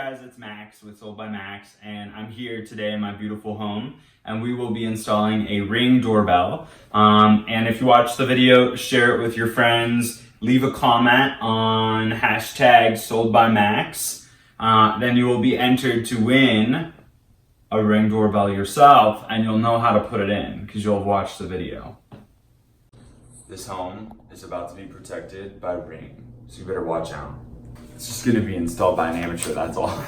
guys, it's Max with Sold by Max, and I'm here today in my beautiful home, and we will be installing a Ring doorbell. And if you watch the video, share it with your friends, leave a comment on hashtag Sold by Max. Then you will be entered to win a Ring doorbell yourself, and you'll know how to put it in because you'll have watched the video. This home is about to be protected by Ring, so you better watch out. It's just gonna be installed by an amateur, that's all.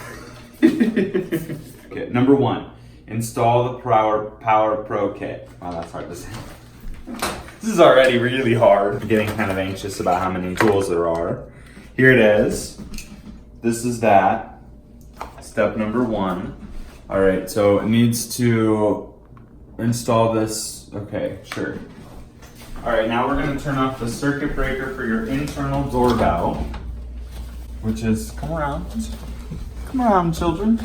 Okay, number one, install the Power Pro kit. Wow, that's hard to say. This is already really hard. I'm getting kind of anxious about how many tools there are. Here it is. This is that. Step number one. All right, so it needs to install this. Okay, sure. All right, now we're gonna turn off the circuit breaker for your internal doorbell, which is, come around children,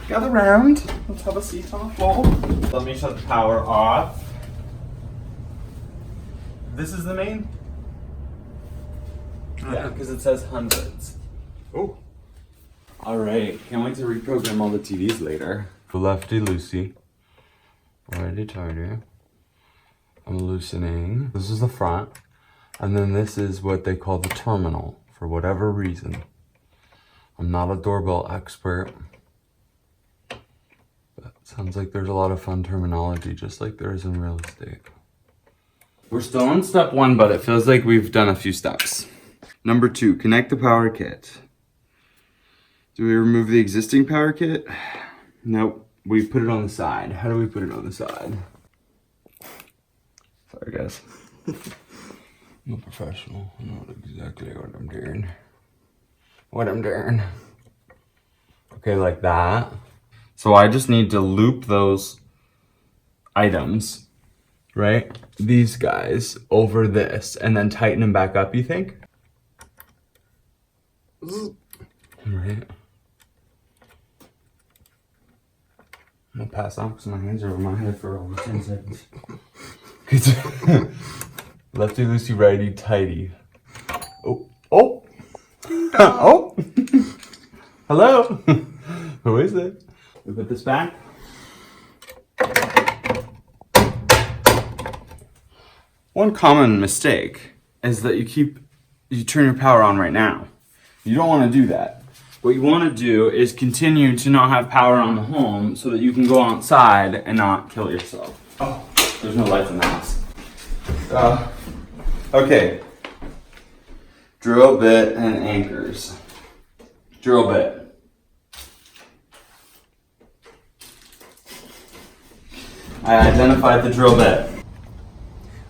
gather round, let's have a seat on the floor. Let me shut the power off. This is the main? Yeah, because it says hundreds. Oh. All right, can't wait to reprogram all the TVs later. Lefty loosey, righty tighty. I'm loosening. This is the front, and then this is what they call the terminal. For whatever reason. I'm not a doorbell expert, but it sounds like there's a lot of fun terminology, just like there is in real estate. We're still on step one, but it feels like we've done a few steps. Number two, connect the power kit. Do we remove the existing power kit? Nope, we put it on the side. How do we put it on the side? Sorry guys. I'm a professional. I know exactly what I'm doing. Okay, like that. So I just need to loop those items, right? These guys over this and then tighten them back up, you think? Right. I'm gonna pass out because my hands are over my head for over 10 seconds. Lefty loosey, righty tighty. Oh, oh, oh! Hello. Who is it? We put this back. One common mistake is that you turn your power on right now. You don't want to do that. What you want to do is continue to not have power on the home so that you can go outside and not kill yourself. Oh, there's no lights in the house. Okay, drill bit and anchors. Drill bit. I identified the drill bit.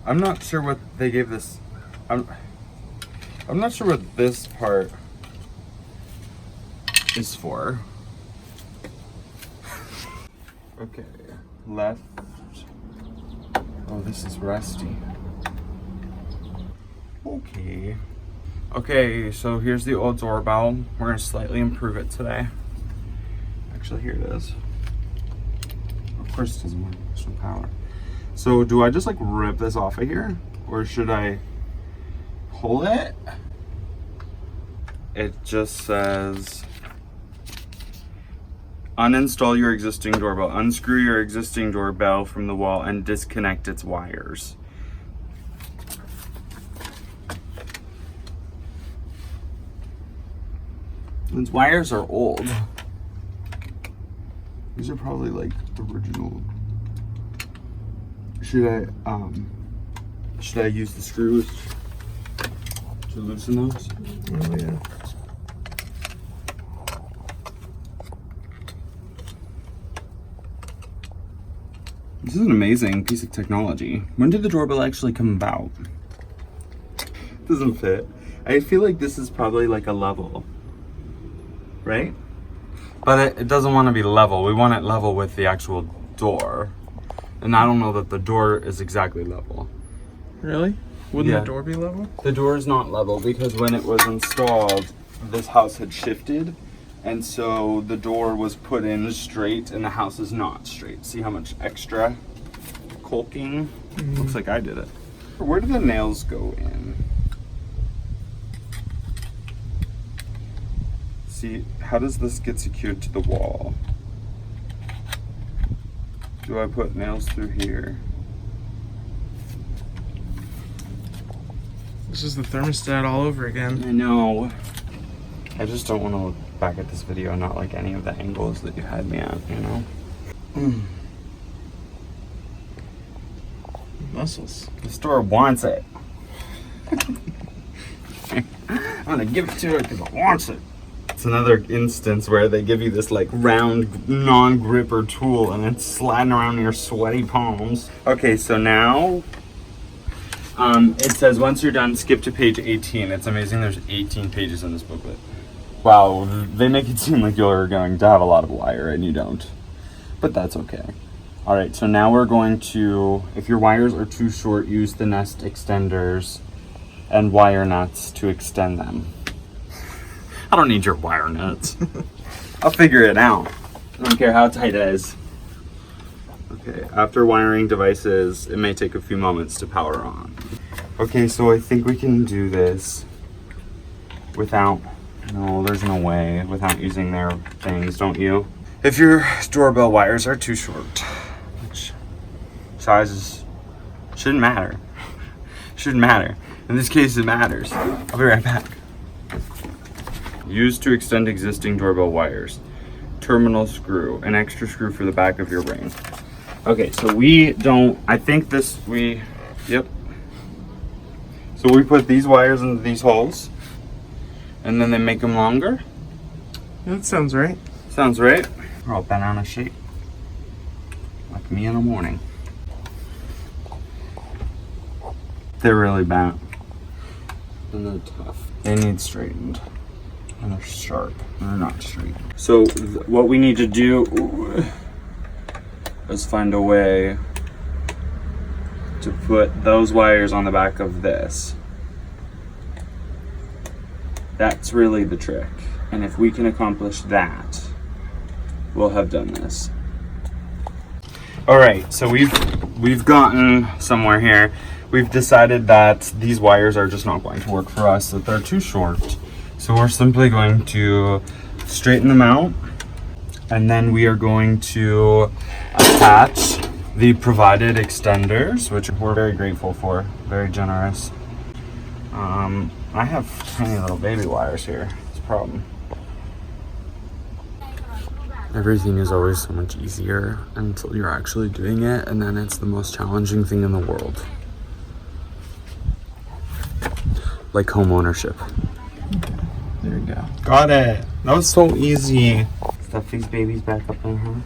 I'm not sure what they gave this. I'm not sure what this part is for. Okay, left. Oh, this is rusty. Okay, so here's the old doorbell. We're gonna slightly improve it today. Actually, here it is. Of course it doesn't work, there's no power. So do I just like rip this off of here? Or should I pull it? It just says, uninstall your existing doorbell. Unscrew your existing doorbell from the wall and disconnect its wires. These wires are old. These are probably like the original. Should I use the screws to loosen those? Oh yeah. This is an amazing piece of technology. When did the doorbell actually come about? Doesn't fit. I feel like this is probably like a level. Right? But it doesn't want to be level. We want it level with the actual door. And I don't know that the door is exactly level. Really? Wouldn't the door be level? The door is not level because when it was installed, this house had shifted. And so the door was put in straight and the house is not straight. See how much extra caulking? Looks like I did it. Where do the nails go in? see, how does this get secured to the wall? Do I put nails through here? This is the thermostat all over again. I know. I just don't want to look back at this video and not like any of the angles that you had me at, you know? Muscles. The store wants it. I'm gonna give it to her because it wants it. It's another instance where they give you this like round non-gripper tool and it's sliding around in your sweaty palms. Okay, so now it says once you're done, skip to page 18. It's amazing there's 18 pages in this booklet. Wow, they make it seem like you're going to have a lot of wire and you don't. But that's okay. All right, so now we're going to, if your wires are too short, use the nest extenders and wire nuts to extend them. I don't need your wire nuts. I'll figure it out. I don't care how tight it is. Okay, after wiring devices, it may take a few moments to power on. Okay, so I think we can do this without, no, there's no way, without using their things, don't you? If your doorbell wires are too short, which sizes shouldn't matter. Shouldn't matter. In this case, it matters. I'll be right back. Used to extend existing doorbell wires. Terminal screw, an extra screw for the back of your ring. Okay, so we don't, I think this, yep. So we put these wires into these holes, and then they make them longer. That sounds right. Sounds right. We're all banana shape, like me in the morning. They're really bad, and they're tough. They need straightened, and they're sharp, and they're not straight. So what we need to do is find a way to put those wires on the back of this. That's really the trick. And if we can accomplish that, we'll have done this. All right, so we've gotten somewhere here. We've decided that these wires are just not going to work for us, that they're too short. So we're simply going to straighten them out, and then we are going to attach the provided extenders, which we're very grateful for, very generous. I have tiny little baby wires here. It's a problem. Everything is always so much easier until you're actually doing it, and then it's the most challenging thing in the world. Like home ownership. There you go. Got it. That was so easy. Stuff these babies back up in her.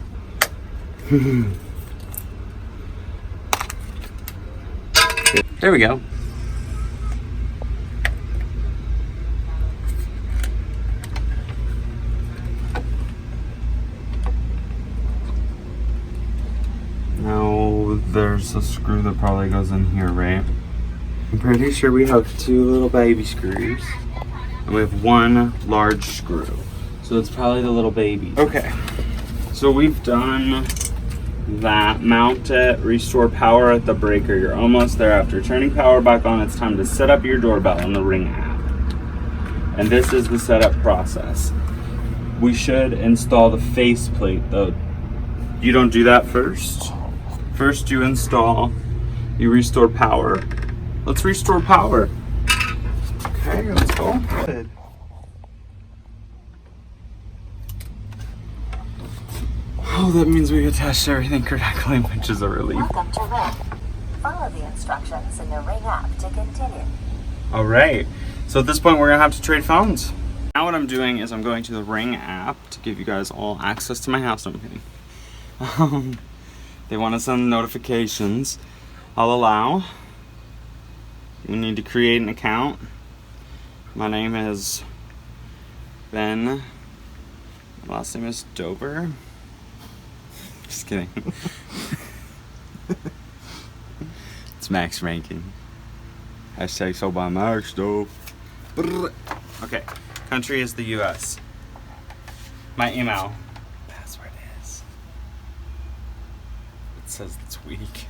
There we go. Now there's a screw that probably goes in here, right? I'm pretty sure we have 2 little baby screws. And we have 1 large screw. So it's probably the little baby. Okay. So we've done that. Mount it, restore power at the breaker. You're almost there. After turning power back on, it's time to set up your doorbell in the Ring app. And this is the setup process. We should install the faceplate though. You don't do that first. First you install, you restore power. Let's restore power. Okay, let's go. Good. Oh, that means we attached everything correctly, which is a relief. Welcome to Ring. Follow the instructions in the Ring app to continue. All right. So at this point, we're gonna have to trade phones. Now what I'm doing is I'm going to the Ring app to give you guys all access to my house. No, I'm kidding. They want to send notifications. I'll allow. You need to create an account. My name is Ben. My last name is Dover. Just kidding. It's Max Rankin. Hashtag so by Max though. Okay, country is the US. My email password is. It says it's weak.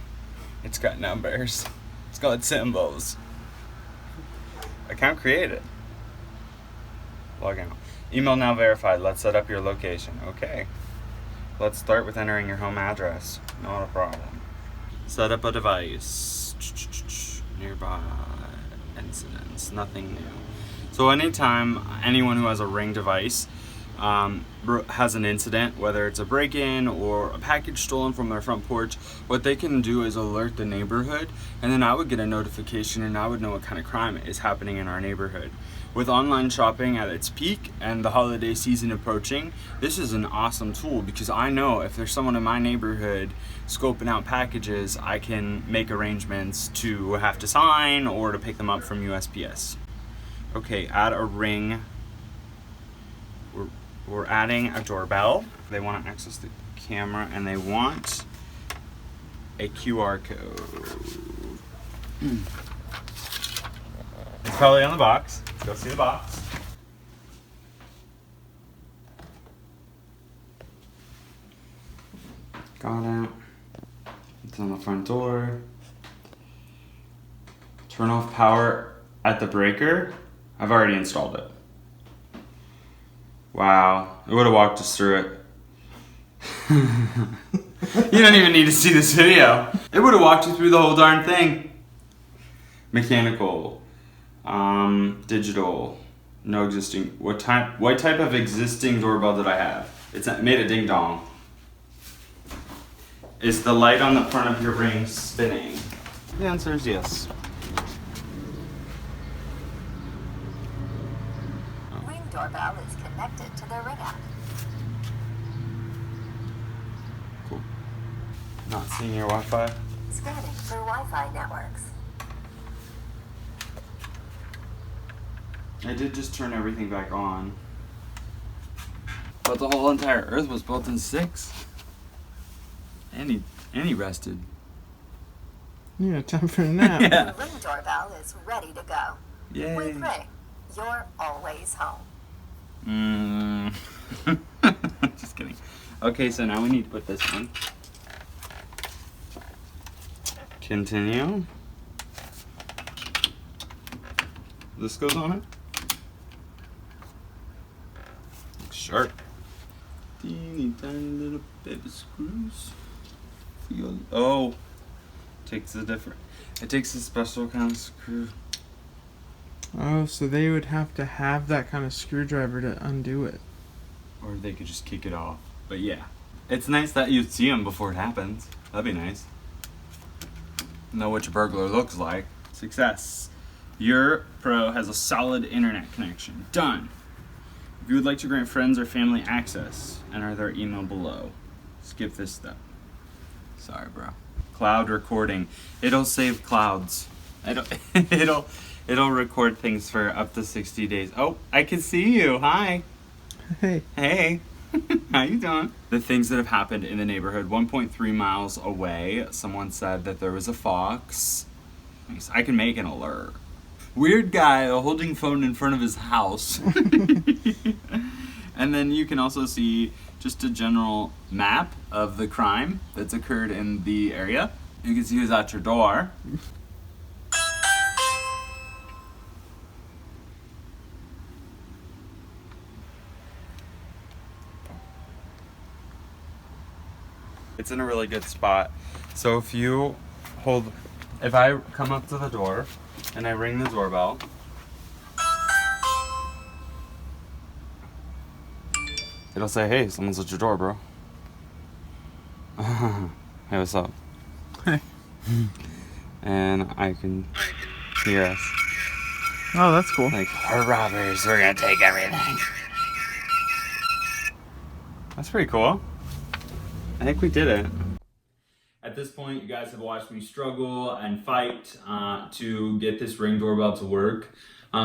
It's got numbers. It's got symbols. Account created. Log out. Email now verified. Let's set up your location. Okay. Let's start with entering your home address. Not a problem. Set up a device. Nearby incidents. Nothing new. So anytime anyone who has a Ring device has an incident, whether it's a break-in or a package stolen from their front porch, what they can do is alert the neighborhood, and then I would get a notification and I would know what kind of crime is happening in our neighborhood. With online shopping at its peak and the holiday season approaching, this is an awesome tool because I know if there's someone in my neighborhood scoping out packages, I can make arrangements to have to sign or to pick them up from USPS. Okay, add a Ring. We're adding a doorbell. They want to access the camera and they want a QR code. It's probably on the box. Let's go see the box. Got it. It's on the front door. Turn off power at the breaker. I've already installed it. Wow, it would have walked us through it. You don't even need to see this video. It would have walked you through the whole darn thing. Mechanical, digital, no existing. What type of existing doorbell did I have? It made a ding dong. Is the light on the front of your Ring spinning? The answer is yes. Ring doorbell is connected to the Ring app. Cool. Not seeing your Wi-Fi? Scanning for Wi-Fi networks. I did just turn everything back on. But the whole entire Earth was built in 6. And he rested. Yeah, time for a nap. Yeah. Ring doorbell is ready to go. Yay. With Ring, you're always home. Just kidding. Okay, so now we need to put this on. Continue. This goes on it. Looks sharp. Teeny tiny little baby screws. Oh, takes a different. It takes a special kind of screw. Oh, so they would have to have that kind of screwdriver to undo it. Or they could just kick it off. But yeah, it's nice that you see them before it happens. That'd be nice. Know what your burglar looks like. Success. Your Pro has a solid internet connection. Done. If you would like to grant friends or family access, enter their email below. Skip this step. Sorry, bro. Cloud recording. It'll save clouds. It'll record things for up to 60 days. Oh, I can see you. Hi. Hey. Hey. How you doing? The things that have happened in the neighborhood. 1.3 miles away, someone said that there was a fox. I can make an alert. Weird guy holding phone in front of his house. And then you can also see just a general map of the crime that's occurred in the area. You can see who's at your door. It's in a really good spot. So if I come up to the door and I ring the doorbell, it'll say, hey, someone's at your door, bro. Hey, what's up? Hey. And I can hear us. Oh, that's cool. Like, we're robbers, we're gonna take everything. That's pretty cool. I think we did it. At this point, you guys have watched me struggle and fight to get this Ring doorbell to work.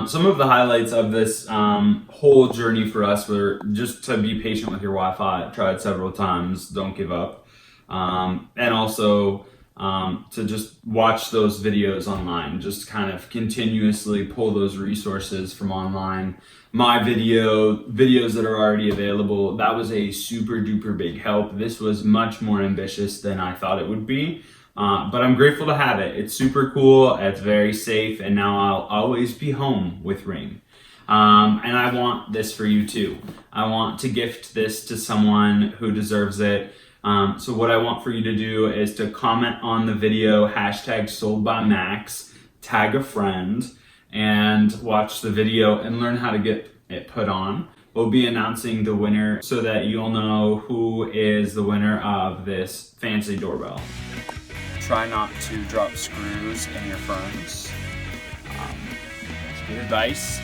Some of the highlights of this whole journey for us were just to be patient with your Wi-Fi. Try it several times, don't give up. And also to just watch those videos online, just kind of continuously pull those resources from online. My videos that are already available, that was a super duper big help. This was much more ambitious than I thought it would be, but I'm grateful to have it. It's super cool, it's very safe, and now I'll always be home with Ring. And I want this for you too. I want to gift this to someone who deserves it. So what I want for you to do is to comment on the video, hashtag sold by Max, tag a friend, and watch the video and learn how to get it put on. We'll be announcing the winner so that you'll know who is the winner of this fancy doorbell. Try not to drop screws in your ferns. Good advice.